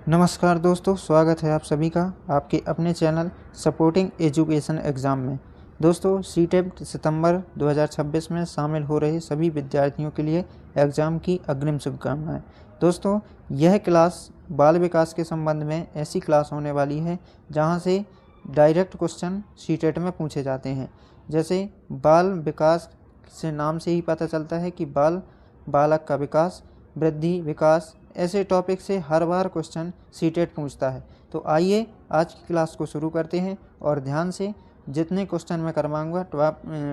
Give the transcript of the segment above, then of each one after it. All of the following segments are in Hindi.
नमस्कार दोस्तों, स्वागत है आप सभी का आपके अपने चैनल सपोर्टिंग एजुकेशन एग्ज़ाम में। दोस्तों, सीटेट सितंबर 2026 में शामिल हो रहे सभी विद्यार्थियों के लिए एग्ज़ाम की अग्रिम शुभकामनाएं। दोस्तों, यह क्लास बाल विकास के संबंध में ऐसी क्लास होने वाली है जहां से डायरेक्ट क्वेश्चन सीटेट में पूछे जाते हैं। जैसे बाल विकास से नाम से ही पता चलता है कि बालक का विकास, वृद्धि, विकास, ऐसे टॉपिक से हर बार क्वेश्चन सीटेट पूछता है। तो आइए आज की क्लास को शुरू करते हैं और ध्यान से जितने क्वेश्चन मैं करवाऊंगा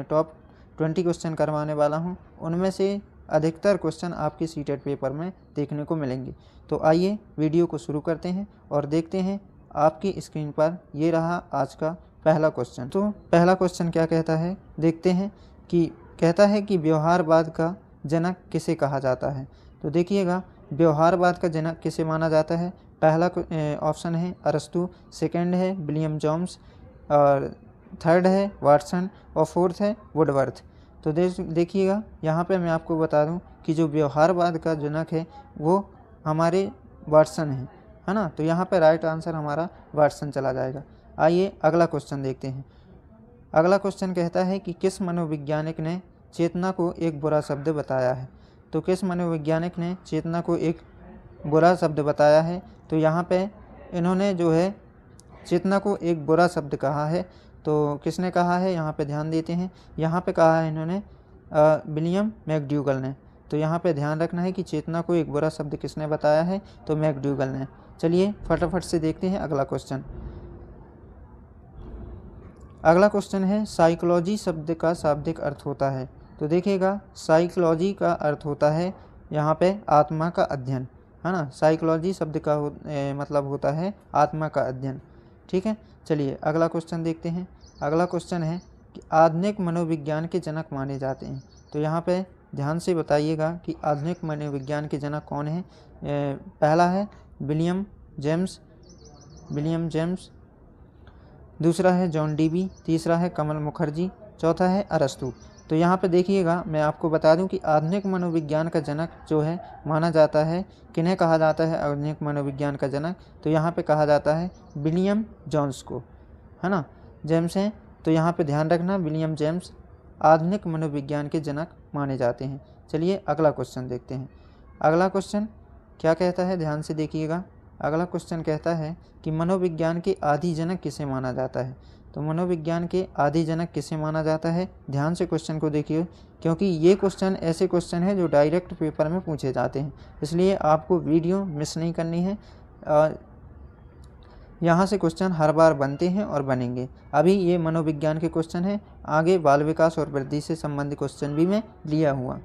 टॉप 20 क्वेश्चन करवाने वाला हूं, उनमें से अधिकतर क्वेश्चन आपके सीटेट पेपर में देखने को मिलेंगे। तो आइए वीडियो को शुरू करते हैं और देखते हैं आपकी स्क्रीन पर ये रहा आज का पहला क्वेश्चन। तो पहला क्वेश्चन क्या कहता है, देखते हैं। कहता है कि व्यवहारवाद का जनक किसे कहा जाता है। तो देखिएगा, व्यवहारवाद का जनक किसे माना जाता है। पहला ऑप्शन है अरस्तु, सेकंड है विलियम जेम्स, और थर्ड है वाटसन, और फोर्थ है वुडवर्थ। तो देखिएगा, यहाँ पे मैं आपको बता दूँ कि जो व्यवहारवाद का जनक है वो हमारे वाटसन है ना। तो यहाँ पे राइट आंसर हमारा वाटसन चला जाएगा। आइए अगला क्वेश्चन देखते हैं। अगला क्वेश्चन कहता है कि किस मनोवैज्ञानिक ने चेतना को एक बुरा शब्द बताया है। तो किस मनोवैज्ञानिक ने चेतना को एक बुरा शब्द बताया है। तो यहाँ पे इन्होंने जो है चेतना को एक बुरा शब्द कहा है। तो किसने कहा है, यहाँ पे ध्यान देते हैं। यहाँ पे कहा है इन्होंने विलियम मैकडूगल ने। तो यहाँ पे ध्यान रखना है कि चेतना को एक बुरा शब्द किसने बताया है, तो मैकडूगल ने। चलिए फटाफट से देखते हैं अगला क्वेश्चन। अगला क्वेश्चन है साइकोलॉजी शब्द का शाब्दिक अर्थ होता है। तो देखिएगा, साइकोलॉजी का अर्थ होता है यहाँ पे आत्मा का अध्ययन, है ना। साइकोलॉजी शब्द का मतलब होता है आत्मा का अध्ययन। ठीक है, चलिए अगला क्वेश्चन देखते हैं। अगला क्वेश्चन है कि आधुनिक मनोविज्ञान के जनक माने जाते हैं। तो यहाँ पे ध्यान से बताइएगा कि आधुनिक मनोविज्ञान के जनक कौन है। पहला है विलियम जेम्स, दूसरा है जॉन डीवी, तीसरा है कमल मुखर्जी, चौथा है अरस्तु। तो यहाँ पे देखिएगा, मैं आपको बता दूं कि आधुनिक मनोविज्ञान का जनक जो है माना जाता है, किन्हें कहा जाता है आधुनिक मनोविज्ञान का जनक। तो यहाँ पे कहा जाता है विलियम जेम्स को, है ना। जेम्स हैं, तो यहाँ पे ध्यान रखना, विलियम जेम्स आधुनिक मनोविज्ञान के जनक माने जाते हैं। चलिए अगला क्वेश्चन देखते हैं। अगला क्वेश्चन क्या कहता है, ध्यान से देखिएगा। अगला क्वेश्चन कहता है कि मनोविज्ञान के आदि जनक किसे माना जाता है। तो मनोविज्ञान के आदि जनक किसे माना जाता है, ध्यान से क्वेश्चन को देखिए, क्योंकि ये क्वेश्चन ऐसे क्वेश्चन है जो डायरेक्ट पेपर में पूछे जाते हैं, इसलिए आपको वीडियो मिस नहीं करनी है। यहाँ से क्वेश्चन हर बार बनते हैं और बनेंगे। अभी ये मनोविज्ञान के क्वेश्चन हैं, आगे बाल विकास और वृद्धि से संबंधित क्वेश्चन भी मैं लिया हुआ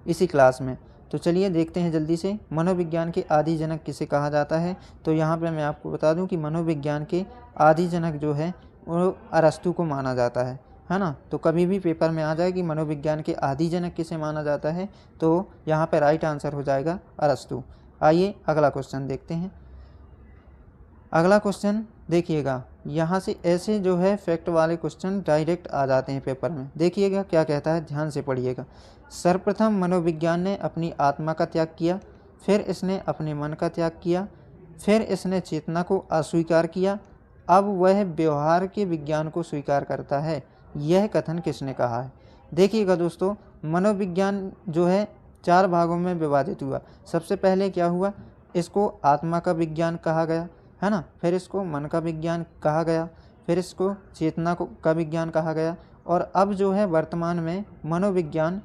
इसी क्लास में। तो चलिए देखते हैं जल्दी से, मनोविज्ञान के आदि जनक किसे कहा जाता है। तो यहाँ पे मैं आपको बता दूं कि मनोविज्ञान के आदि जनक जो है वो अरस्तु को माना जाता है ना। तो कभी भी पेपर में आ जाए कि मनोविज्ञान के आदि जनक किसे माना जाता है, तो यहाँ पे राइट आंसर हो जाएगा अरस्तु। आइए अगला क्वेश्चन देखते हैं। अगला क्वेश्चन देखिएगा, यहाँ से ऐसे जो है फैक्ट वाले क्वेश्चन डायरेक्ट आ जाते हैं पेपर में। देखिएगा क्या कहता है, ध्यान से पढ़िएगा। सर्वप्रथम मनोविज्ञान ने अपनी आत्मा का त्याग किया, फिर इसने अपने मन का त्याग किया, फिर इसने चेतना को अस्वीकार किया, अब वह व्यवहार के विज्ञान को स्वीकार करता है। यह कथन किसने कहा है। देखिएगा दोस्तों, मनोविज्ञान जो है 4 भागों में विभाजित हुआ। सबसे पहले क्या हुआ, इसको आत्मा का विज्ञान कहा गया, है ना। फिर इसको मन का विज्ञान कहा गया, फिर इसको चेतना का विज्ञान कहा गया, और अब जो है वर्तमान में मनोविज्ञान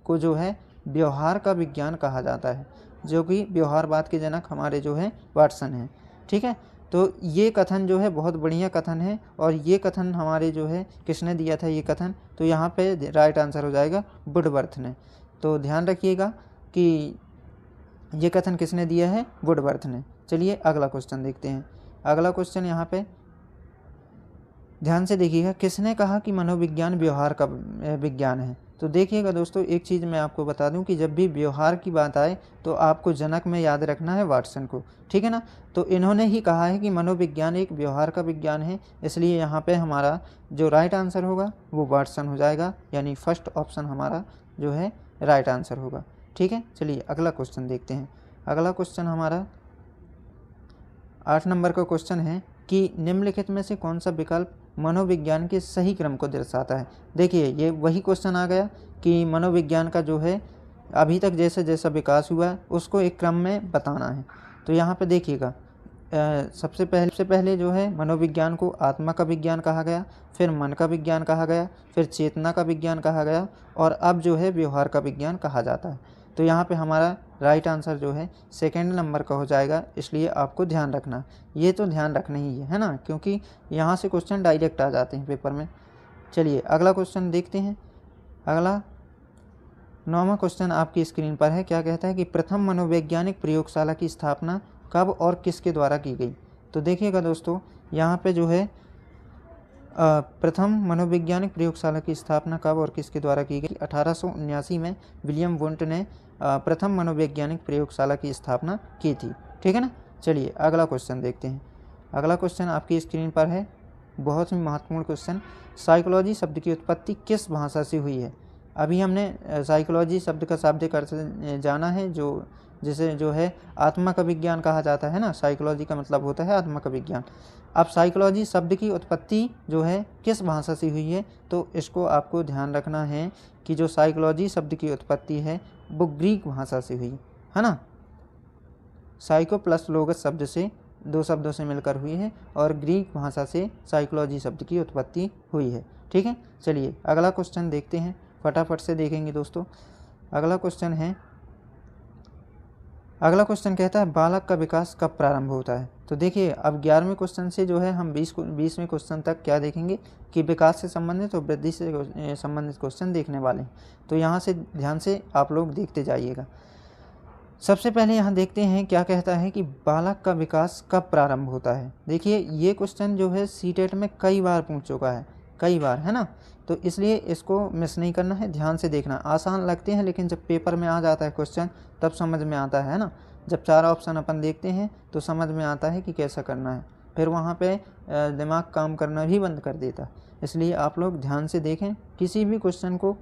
को जो है व्यवहार का विज्ञान कहा जाता है, जो कि व्यवहारवाद के जनक हमारे जो है वाटसन हैं। ठीक है, तो ये कथन जो है बहुत बढ़िया कथन है, और ये कथन हमारे जो है किसने दिया था ये कथन। तो यहाँ पे राइट आंसर हो जाएगा वुडवर्थ ने। तो ध्यान रखिएगा कि ये कथन किसने दिया है, वुडवर्थ ने। चलिए अगला क्वेश्चन देखते हैं। अगला क्वेश्चन यहाँ पे ध्यान से देखिएगा, किसने कहा कि मनोविज्ञान व्यवहार का विज्ञान है। तो देखिएगा दोस्तों, एक चीज़ मैं आपको बता दूं कि जब भी व्यवहार की बात आए तो आपको जनक में याद रखना है वाटसन को, ठीक है ना। तो इन्होंने ही कहा है कि मनोविज्ञान एक व्यवहार का विज्ञान है, इसलिए यहाँ पे हमारा जो राइट आंसर होगा वो वाटसन हो जाएगा, यानी फर्स्ट ऑप्शन हमारा जो है राइट आंसर होगा। ठीक है, चलिए अगला क्वेश्चन देखते हैं। अगला क्वेश्चन हमारा 8 नंबर का क्वेश्चन है कि निम्नलिखित में से कौन सा विकल्प मनोविज्ञान के सही क्रम को दर्शाता है। देखिए ये वही क्वेश्चन आ गया कि मनोविज्ञान का जो है अभी तक जैसे जैसा विकास हुआ है उसको एक क्रम में बताना है। तो यहाँ पे देखिएगा सबसे पहले जो है मनोविज्ञान को आत्मा का विज्ञान कहा गया, फिर मन का विज्ञान कहा गया, फिर चेतना का विज्ञान कहा गया और अब जो है व्यवहार का विज्ञान कहा जाता है। तो यहाँ पे हमारा राइट आंसर जो है सेकंड नंबर का हो जाएगा, इसलिए आपको ध्यान रखना, ये तो ध्यान रखना ही है ना, क्योंकि यहाँ से क्वेश्चन डायरेक्ट आ जाते हैं पेपर में। चलिए अगला क्वेश्चन देखते हैं। अगला 9वां क्वेश्चन आपकी स्क्रीन पर है। क्या कहता है कि प्रथम मनोवैज्ञानिक प्रयोगशाला की स्थापना कब और किसके द्वारा की गई। तो देखिएगा दोस्तों यहाँ पे जो है प्रथम मनोवैज्ञानिक प्रयोगशाला की स्थापना कब और किसके द्वारा की गई। 1879 में विलियम वुंट ने प्रथम मनोवैज्ञानिक प्रयोगशाला की स्थापना की थी। ठीक है ना। चलिए अगला क्वेश्चन देखते हैं। अगला क्वेश्चन आपकी स्क्रीन पर है, बहुत ही महत्वपूर्ण क्वेश्चन। साइकोलॉजी शब्द की उत्पत्ति किस भाषा से हुई है। अभी हमने साइकोलॉजी शब्द का शाब्दिक अर्थ जाना है, जिसे जो है आत्मा का विज्ञान कहा जाता है ना। साइकोलॉजी का मतलब होता है आत्मा का विज्ञान। अब साइकोलॉजी शब्द की उत्पत्ति जो है किस भाषा से हुई है, तो इसको आपको ध्यान रखना है कि जो साइकोलॉजी शब्द की उत्पत्ति है वो ग्रीक भाषा से हुई है ना। साइको प्लस लोगस शब्द से, 2 शब्दों से मिलकर हुई है और ग्रीक भाषा से साइकोलॉजी शब्द की उत्पत्ति हुई है। ठीक है। चलिए अगला क्वेश्चन देखते हैं, फटाफट से देखेंगे दोस्तों। अगला क्वेश्चन कहता है बालक का विकास कब प्रारंभ होता है। तो देखिए अब 11वें क्वेश्चन से जो है हम 20वें क्वेश्चन तक क्या देखेंगे कि विकास से संबंधित और वृद्धि से संबंधित क्वेश्चन देखने वाले हैं। तो यहाँ से ध्यान से आप लोग देखते जाइएगा। सबसे पहले यहाँ देखते हैं क्या कहता है कि बालक का विकास कब प्रारंभ होता है। देखिए ये क्वेश्चन जो है सीटेट में कई बार पूछ चुका है, कई बार, है ना। तो इसलिए इसको मिस नहीं करना है, ध्यान से देखना। आसान लगते हैं लेकिन जब पेपर में आ जाता है क्वेश्चन तब समझ में आता है ना। जब 4 ऑप्शन अपन देखते हैं तो समझ में आता है कि कैसा करना है, फिर वहाँ पे दिमाग काम करना भी बंद कर देता है। इसलिए आप लोग ध्यान से देखें, किसी भी क्वेश्चन को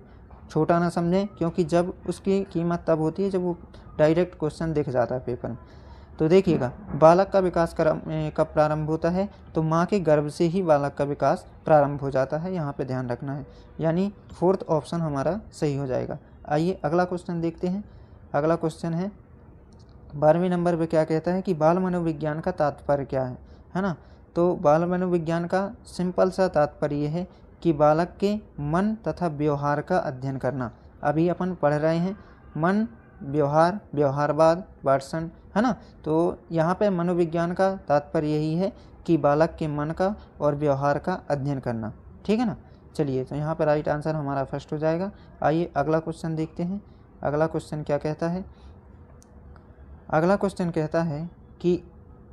छोटा ना समझें, क्योंकि जब उसकी कीमत तब होती है जब वो डायरेक्ट क्वेश्चन दिख जाता है पेपर में। तो देखिएगा बालक का विकास कब प्रारंभ होता है, तो माँ के गर्भ से ही बालक का विकास प्रारंभ हो जाता है। यहाँ पे ध्यान रखना है, यानी 4th ऑप्शन हमारा सही हो जाएगा। आइए अगला क्वेश्चन देखते हैं। अगला क्वेश्चन है 12वें नंबर पे। क्या कहता है कि बाल मनोविज्ञान का तात्पर्य क्या है ना। तो बाल मनोविज्ञान का सिंपल सा तात्पर्य ये है कि बालक के मन तथा व्यवहार का अध्ययन करना। अभी अपन पढ़ रहे हैं मन, व्यवहार, व्यवहारवाद, वाटसन, है ना। तो यहाँ पे मनोविज्ञान का तात्पर्य यही है कि बालक के मन का और व्यवहार का अध्ययन करना। ठीक है ना। चलिए तो यहाँ पर राइट आंसर हमारा फर्स्ट हो जाएगा। आइए अगला क्वेश्चन देखते हैं। अगला क्वेश्चन क्या कहता है। अगला क्वेश्चन कहता है कि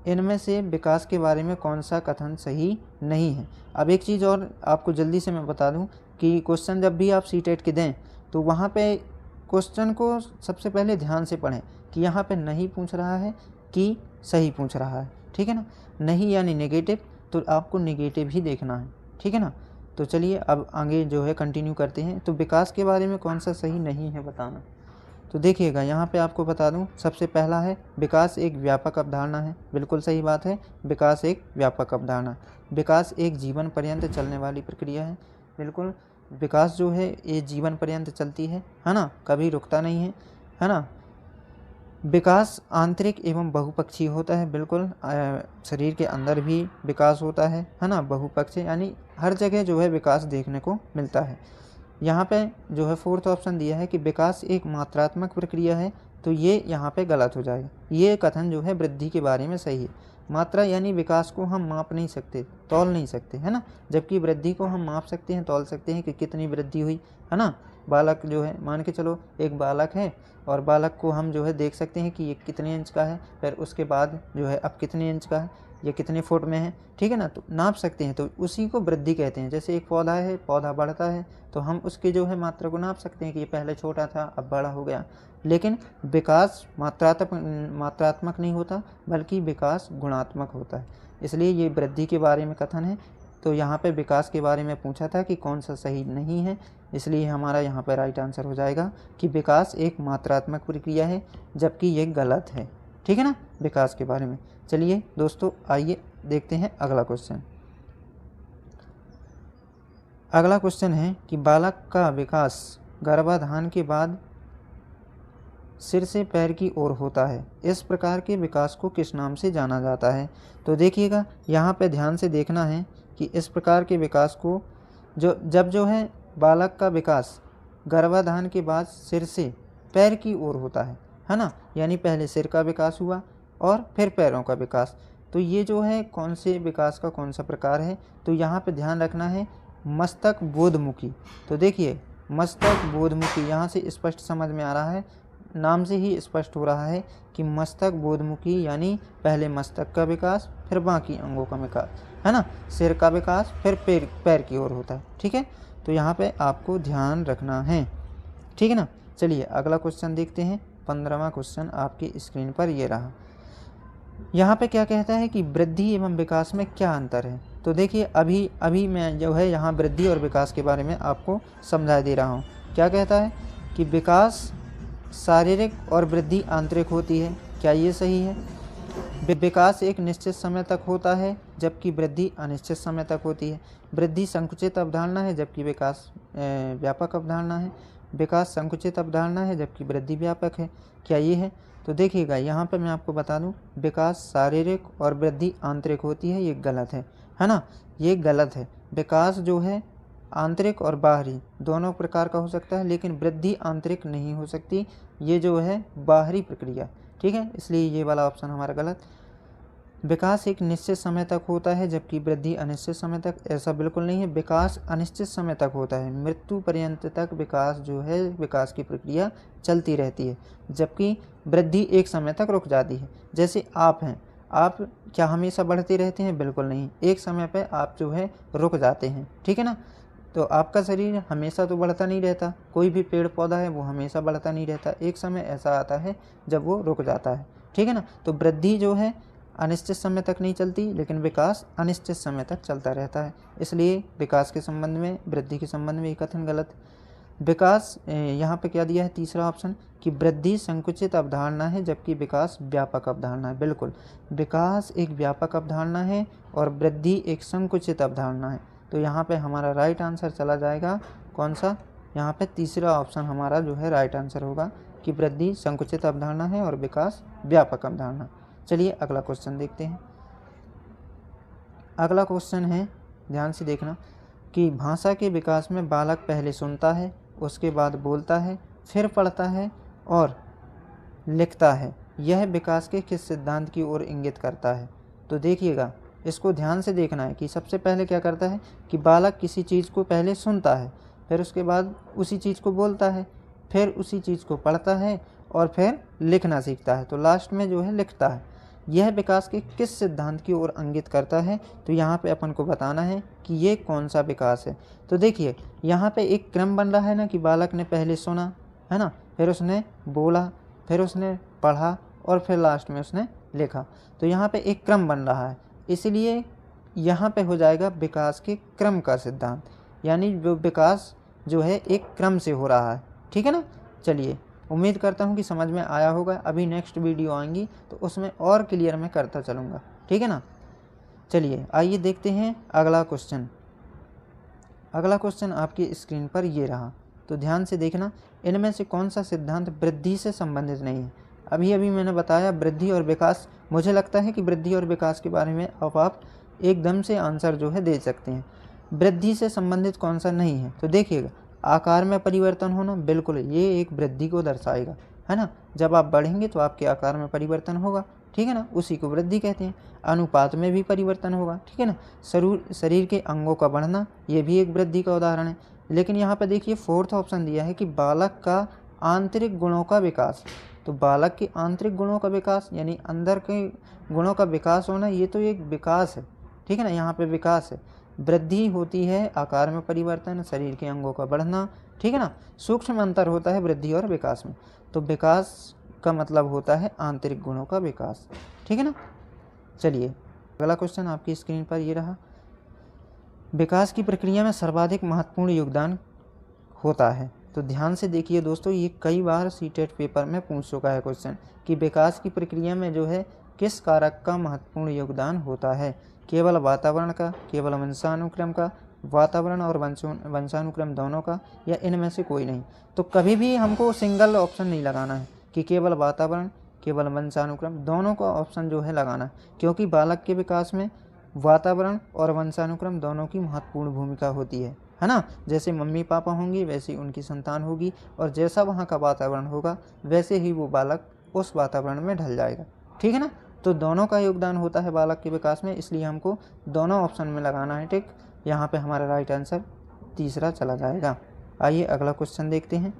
इनमें से विकास के बारे में कौन सा कथन सही नहीं है। अब एक चीज़ और आपको जल्दी से मैं बता दूं कि क्वेश्चन जब भी आप सीटेट के दें तो वहाँ पे क्वेश्चन को सबसे पहले ध्यान से पढ़ें कि यहाँ पे नहीं पूछ रहा है कि सही पूछ रहा है। ठीक है ना। नहीं यानी नेगेटिव, तो आपको नेगेटिव ही देखना है। ठीक है ना। तो चलिए अब आगे जो है कंटिन्यू करते हैं। तो विकास के बारे में कौन सा सही नहीं है बताना। तो देखिएगा यहाँ पे आपको बता दूं, सबसे पहला है विकास एक व्यापक अवधारणा है। बिल्कुल सही बात है, विकास एक व्यापक अवधारणा। विकास एक जीवन पर्यंत चलने वाली प्रक्रिया है। बिल्कुल, विकास जो है ये जीवन पर्यंत चलती है ना, कभी रुकता नहीं है ना। विकास आंतरिक एवं बहुपक्षीय होता है। बिल्कुल, शरीर के अंदर भी विकास होता है ना, बहुपक्षीय, यानी हर जगह जो है विकास देखने को मिलता है। यहाँ पे जो है 4th ऑप्शन दिया है कि विकास एक मात्रात्मक प्रक्रिया है, तो ये यहाँ पे गलत हो जाएगा। ये कथन जो है वृद्धि के बारे में सही है। मात्रा यानी विकास को हम माप नहीं सकते, तौल नहीं सकते, है ना, जबकि वृद्धि को हम माप सकते हैं, तौल सकते हैं कि कितनी वृद्धि हुई, है ना। बालक जो है, मान के चलो एक बालक है और बालक को हम जो है देख सकते हैं कि ये कितने इंच का है, फिर उसके बाद जो है अब कितने इंच का है, ये कितने फुट में है। ठीक है ना। तो नाप सकते हैं, तो उसी को वृद्धि कहते हैं। जैसे एक पौधा है, पौधा बढ़ता है तो हम उसकी जो है मात्रा को नाप सकते हैं कि ये पहले छोटा था अब बड़ा हो गया। लेकिन विकास मात्रात्मक नहीं होता, बल्कि विकास गुणात्मक होता है। इसलिए ये वृद्धि के बारे में कथन है। तो यहाँ पे विकास के बारे में पूछा था कि कौन सा सही नहीं है, इसलिए हमारा यहाँ पर राइट आंसर हो जाएगा कि विकास एक मात्रात्मक प्रक्रिया है, जबकि ये गलत है। ठीक है ना, विकास के बारे में। चलिए दोस्तों, आइए देखते हैं अगला क्वेश्चन। अगला क्वेश्चन है कि बालक का विकास गर्भाधान के बाद सिर से पैर की ओर होता है। इस प्रकार के विकास को किस नाम से जाना जाता है? तो देखिएगा, यहाँ पे ध्यान से देखना है कि इस प्रकार के विकास को जब जो है बालक का विकास गर्भाधान के बाद सिर से पैर की ओर होता है ना, यानी पहले सिर का विकास हुआ और फिर पैरों का विकास। तो ये जो है कौन से विकास का कौन सा प्रकार है? तो यहाँ पे ध्यान रखना है मस्तक बोधमुखी। तो देखिए, मस्तक बोधमुखी यहाँ से स्पष्ट समझ में आ रहा है, नाम से ही स्पष्ट हो रहा है कि मस्तक बोधमुखी, यानी पहले मस्तक का विकास फिर बाकी अंगों का विकास, है ना, सिर का विकास फिर पैर की ओर होता है। ठीक है, तो यहाँ पे आपको ध्यान रखना है, ठीक है ना। चलिए अगला क्वेश्चन देखते हैं। 15वां क्वेश्चन आपकी स्क्रीन पर ये रहा। यहाँ पे क्या कहता है कि वृद्धि एवं विकास में क्या अंतर है? तो देखिए, अभी मैं जो है यहाँ वृद्धि और विकास के बारे में आपको समझा दे रहा हूँ। क्या कहता है कि विकास शारीरिक और वृद्धि आंतरिक होती है। क्या ये सही है? विकास एक निश्चित समय तक होता है जबकि वृद्धि अनिश्चित समय तक होती है। वृद्धि संकुचित अवधारणा है जबकि विकास व्यापक अवधारणा है। विकास संकुचित अवधारणा है जबकि वृद्धि व्यापक है। क्या ये है? तो देखिएगा, यहाँ पर मैं आपको बता दूं, विकास शारीरिक और वृद्धि आंतरिक होती है, ये गलत है ना, ये गलत है। विकास जो है आंतरिक और बाहरी दोनों प्रकार का हो सकता है, लेकिन वृद्धि आंतरिक नहीं हो सकती, ये जो है बाहरी प्रक्रिया, ठीक है, इसलिए ये वाला ऑप्शन हमारा गलत। विकास एक निश्चित समय तक होता है जबकि वृद्धि अनिश्चित समय तक, ऐसा बिल्कुल नहीं है। विकास अनिश्चित समय तक होता है, मृत्यु पर्यंत तक विकास जो है, विकास की प्रक्रिया चलती रहती है, जबकि वृद्धि एक समय तक रुक जाती है। जैसे आप हैं, आप क्या हमेशा बढ़ते रहते हैं? बिल्कुल नहीं, एक समय पर आप जो है रुक जाते हैं, ठीक है ना। तो आपका शरीर हमेशा तो बढ़ता नहीं रहता, कोई भी पेड़ पौधा है वो हमेशा बढ़ता नहीं रहता, एक समय ऐसा आता है जब वो रुक जाता है, ठीक है ना। तो वृद्धि जो है अनिश्चित समय तक नहीं चलती, लेकिन विकास अनिश्चित समय तक चलता रहता है, इसलिए विकास के संबंध में वृद्धि के संबंध में ये कथन गलत। विकास यहाँ पे क्या दिया है? तीसरा ऑप्शन कि वृद्धि संकुचित अवधारणा है जबकि विकास व्यापक अवधारणा है। बिल्कुल, विकास एक व्यापक अवधारणा है और वृद्धि एक संकुचित अवधारणा है। तो यहाँ पे हमारा राइट आंसर चला जाएगा कौन सा? यहाँ पे तीसरा ऑप्शन हमारा जो है राइट आंसर होगा कि वृद्धि संकुचित अवधारणा है और विकास व्यापक अवधारणा। चलिए अगला क्वेश्चन देखते हैं। अगला क्वेश्चन है, ध्यान से देखना, कि भाषा के विकास में बालक पहले सुनता है, उसके बाद बोलता है, फिर पढ़ता है और लिखता है। यह विकास के किस सिद्धांत की ओर इंगित करता है? तो देखिएगा, इसको ध्यान से देखना है कि सबसे पहले क्या करता है कि बालक किसी चीज़ को पहले सुनता है, फिर उसके बाद उसी चीज़ को बोलता है, फिर उसी चीज़ को पढ़ता है और फिर लिखना सीखता है, तो लास्ट में जो है लिखता है। यह विकास के किस सिद्धांत की ओर इंगित करता है? तो यहाँ पे अपन को बताना है कि ये कौन सा विकास है। तो देखिए, यहाँ पे एक क्रम बन रहा है ना कि बालक ने पहले सुना, है ना, फिर उसने बोला, फिर उसने पढ़ा और फिर लास्ट में उसने लिखा। तो यहाँ पे एक क्रम बन रहा है, इसलिए यहाँ पे हो जाएगा विकास के क्रम का सिद्धांत, यानी जो विकास जो है एक क्रम से हो रहा है, ठीक है ना। चलिए, उम्मीद करता हूँ कि समझ में आया होगा। अभी नेक्स्ट वीडियो आएंगी तो उसमें और क्लियर मैं करता चलूँगा, ठीक है ना। चलिए आइए देखते हैं अगला क्वेश्चन। अगला क्वेश्चन आपकी स्क्रीन पर ये रहा, तो ध्यान से देखना, इनमें से कौन सा सिद्धांत वृद्धि से संबंधित नहीं है? अभी मैंने बताया वृद्धि और विकास, मुझे लगता है कि वृद्धि और विकास के बारे में अब आप एकदम से आंसर जो है दे सकते हैं। वृद्धि से संबंधित कौन सा नहीं है? तो देखिएगा, आकार में परिवर्तन होना, बिल्कुल ये एक वृद्धि को दर्शाएगा, है ना। जब आप बढ़ेंगे तो आपके आकार में परिवर्तन होगा, ठीक है ना, उसी को वृद्धि कहते हैं। अनुपात में भी परिवर्तन होगा, ठीक है ना। शरीर के अंगों का बढ़ना, ये भी एक वृद्धि का उदाहरण है। लेकिन यहाँ पर देखिए फोर्थ ऑप्शन दिया है कि बालक का आंतरिक गुणों का विकास। तो बालक के आंतरिक गुणों का विकास यानी अंदर के गुणों का विकास होना, ये तो एक विकास है, ठीक है ना, यहाँ पे विकास है। वृद्धि होती है आकार में परिवर्तन, शरीर के अंगों का बढ़ना, ठीक है ना। सूक्ष्म अंतर होता है वृद्धि और विकास में। तो विकास का मतलब होता है आंतरिक गुणों का विकास, ठीक है ना। चलिए अगला क्वेश्चन आपकी स्क्रीन पर ये रहा, विकास की प्रक्रिया में सर्वाधिक महत्वपूर्ण योगदान होता है। तो ध्यान से देखिए दोस्तों, ये कई बार सीटेट पेपर में पूछ चुका है क्वेश्चन कि विकास की प्रक्रिया में जो है किस कारक का महत्वपूर्ण योगदान होता है? केवल वातावरण का, केवल वंशानुक्रम का, वातावरण और वंशानुक्रम दोनों का, या इनमें से कोई नहीं? तो कभी भी हमको सिंगल ऑप्शन नहीं लगाना है कि केवल वातावरण, केवल वंशानुक्रम, दोनों का ऑप्शन जो है लगाना है, क्योंकि बालक के विकास में वातावरण और वंशानुक्रम दोनों की महत्वपूर्ण भूमिका होती है ना। जैसे मम्मी पापा होंगे वैसे उनकी संतान होगी, और जैसा वहाँ का वातावरण होगा वैसे ही वो बालक उस वातावरण में ढल जाएगा। ठीक है ना। तो दोनों का योगदान होता है बालक के विकास में, इसलिए हमको दोनों ऑप्शन में लगाना है। ठीक, यहाँ पे हमारा राइट आंसर तीसरा चला जाएगा। आइए अगला क्वेश्चन देखते हैं।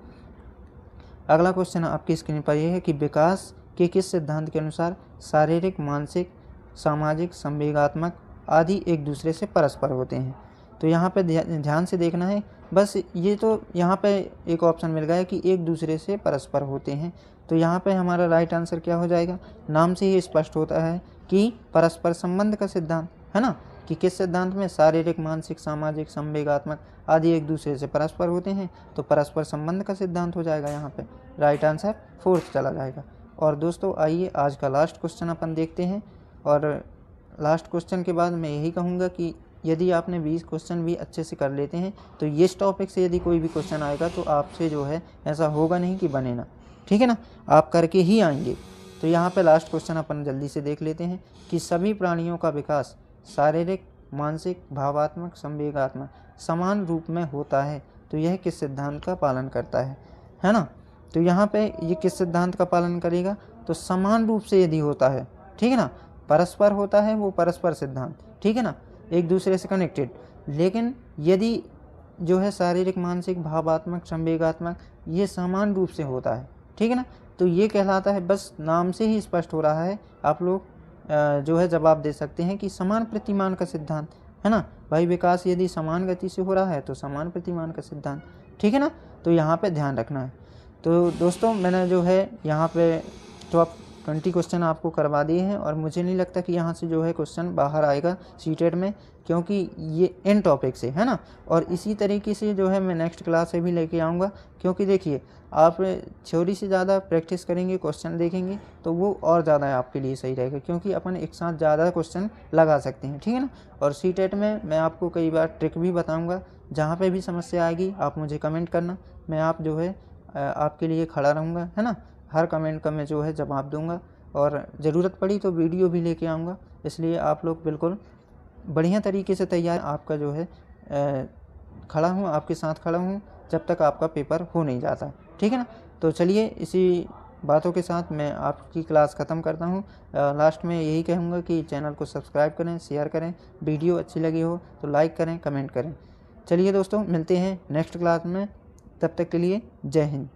अगला क्वेश्चन आपकी स्क्रीन पर यह है कि विकास के किस सिद्धांत के अनुसार शारीरिक, मानसिक, सामाजिक, संवेगात्मक आदि एक दूसरे से परस्पर होते हैं? तो यहाँ पे ध्यान से देखना है। बस ये तो यहाँ पे एक ऑप्शन मिल गया कि एक दूसरे से परस्पर होते हैं, तो यहाँ पे हमारा राइट आंसर क्या हो जाएगा? नाम से ही स्पष्ट होता है कि परस्पर संबंध का सिद्धांत, है ना, कि किस सिद्धांत में शारीरिक, मानसिक, सामाजिक, संवेगात्मक आदि एक दूसरे से परस्पर होते हैं, तो परस्पर संबंध का सिद्धांत हो जाएगा। यहाँ पे राइट आंसर फोर्थ चला जाएगा। और दोस्तों आइए आज का लास्ट क्वेश्चन अपन देखते हैं, और लास्ट क्वेश्चन के बाद मैं यही कहूँगा कि यदि आपने 20 क्वेश्चन भी अच्छे से कर लेते हैं तो इस टॉपिक से यदि कोई भी क्वेश्चन आएगा तो आपसे जो है ऐसा होगा नहीं कि बने ना, ठीक है ना, आप करके ही आएंगे। तो यहाँ पे लास्ट क्वेश्चन अपन जल्दी से देख लेते हैं कि सभी प्राणियों का विकास शारीरिक, मानसिक, भावात्मक, संवेगात्मक समान रूप में होता है, तो यह किस सिद्धांत का पालन करता है ना। तो यहाँ पे ये किस सिद्धांत का पालन करेगा? तो समान रूप से यदि होता है, ठीक है ना, परस्पर होता है वो परस्पर सिद्धांत, ठीक है ना, एक दूसरे से कनेक्टेड। लेकिन यदि जो है शारीरिक, मानसिक, भावात्मक, संवेगात्मक ये समान रूप से होता है, ठीक है ना, तो ये कहलाता है, बस नाम से ही स्पष्ट हो रहा है, आप लोग जो है जवाब दे सकते हैं कि समान प्रतिमान का सिद्धांत, है ना भाई। विकास यदि समान गति से हो रहा है तो समान प्रतिमान का सिद्धांत, ठीक है ना। तो यहाँ पे ध्यान रखना है। तो दोस्तों मैंने जो है यहाँ पे टॉप 20 क्वेश्चन आपको करवा दिए हैं, और मुझे नहीं लगता कि यहाँ से जो है क्वेश्चन बाहर आएगा सीटेट में, क्योंकि ये इन टॉपिक से है ना। और इसी तरीके से जो है मैं नेक्स्ट क्लास से भी लेके आऊँगा, क्योंकि देखिए आप थ्योरी से ज़्यादा प्रैक्टिस करेंगे, क्वेश्चन देखेंगे तो वो और ज़्यादा आपके लिए सही रहेगा, क्योंकि अपन एक साथ ज़्यादा क्वेश्चन लगा सकते हैं, ठीक है ना। और सीटेट में मैं आपको कई बार ट्रिक भी बताऊँगा, जहाँ पर भी समस्या आएगी आप मुझे कमेंट करना, मैं आप जो है आपके लिए खड़ा रहूँगा, है ना। हर कमेंट का मैं जो है जवाब दूंगा, और ज़रूरत पड़ी तो वीडियो भी लेके आऊँगा। इसलिए आप लोग बिल्कुल बढ़िया तरीके से तैयार, आपका जो है खड़ा हूँ, आपके साथ खड़ा हूँ जब तक आपका पेपर हो नहीं जाता, ठीक है ना। तो चलिए इसी बातों के साथ मैं आपकी क्लास ख़त्म करता हूँ। लास्ट में यही कहूँगा कि चैनल को सब्सक्राइब करें, शेयर करें, वीडियो अच्छी लगी हो तो लाइक करें, कमेंट करें। चलिए दोस्तों मिलते हैं नेक्स्ट क्लास में, तब तक के लिए जय हिंद।